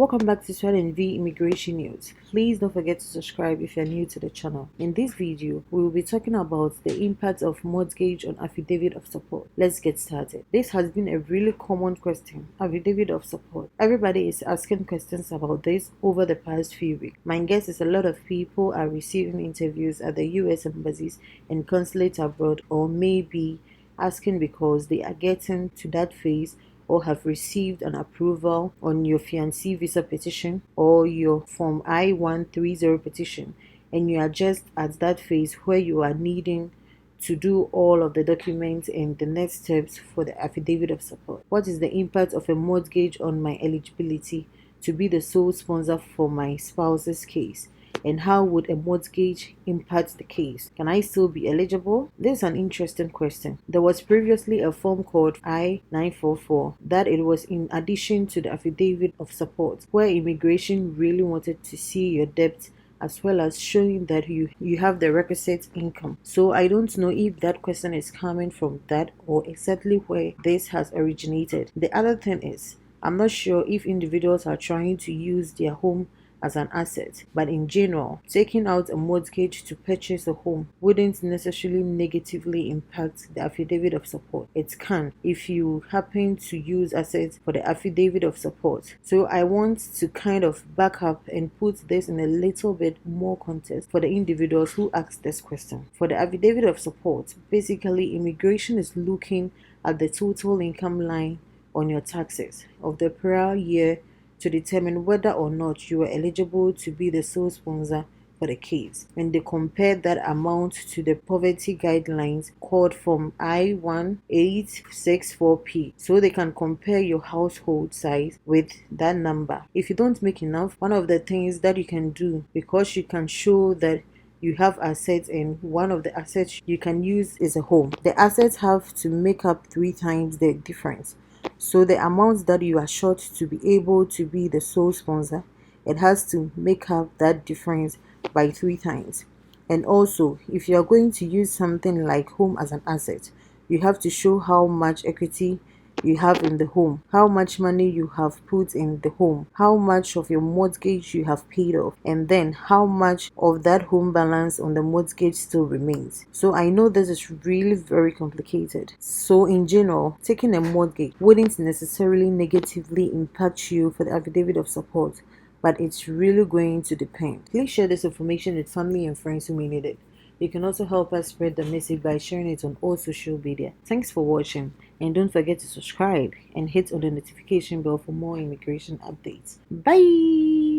Welcome back to Swat&Vee Immigration News. Please don't forget to subscribe if you're new to the channel. In this video, we will be talking about the impact of mortgage on affidavit of support. Let's get started. This has been a really common question, affidavit of support. Everybody is asking questions about this over the past few weeks. My guess is a lot of people are receiving interviews at the US embassies and consulates abroad, or maybe asking because they are getting to that phase or have received an approval on your fiancé visa petition or your Form I-130 petition, and you are just at that phase where you are needing to do all of the documents and the next steps for the affidavit of support. What is the impact of a mortgage on my eligibility to be the sole sponsor for my spouse's case? And how would a mortgage impact the case? Can I still be eligible? This is an interesting question. There was previously a form called I-944 that it was in addition to the affidavit of support, where immigration really wanted to see your debt as well as showing that you have the requisite income. So I don't know if that question is coming from that or exactly where this has originated. The other thing is, I'm not sure if individuals are trying to use their home as an asset, but in general, taking out a mortgage to purchase a home wouldn't necessarily negatively impact the affidavit of support. It can if you happen to use assets for the affidavit of support. So I want to kind of back up and put this in a little bit more context for the individuals who asked this question. For the affidavit of support, basically immigration is looking at the total income line on your taxes of the prior year to determine whether or not you are eligible to be the sole sponsor for the case, and they compare that amount to the poverty guidelines called from I-1864P, so they can compare your household size with that number. If you don't make enough, one of the things that you can do, because you can show that you have assets and one of the assets you can use is a home, the assets have to make up 3 times the difference. So the amount that you are short to be able to be the sole sponsor, it has to make up that difference by 3 times. And also, if you are going to use something like home as an asset, you have to show how much equity you have in the home, how much money you have put in the home, how much of your mortgage you have paid off, and then how much of that home balance on the mortgage still remains. So I know this is really very complicated. So in general, taking a mortgage wouldn't necessarily negatively impact you for the affidavit of support, but it's really going to depend. Please share this information with family and friends who may need it. You can also help us spread the message by sharing it on all social media. Thanks for watching, and don't forget to subscribe and hit on the notification bell for more immigration updates. Bye!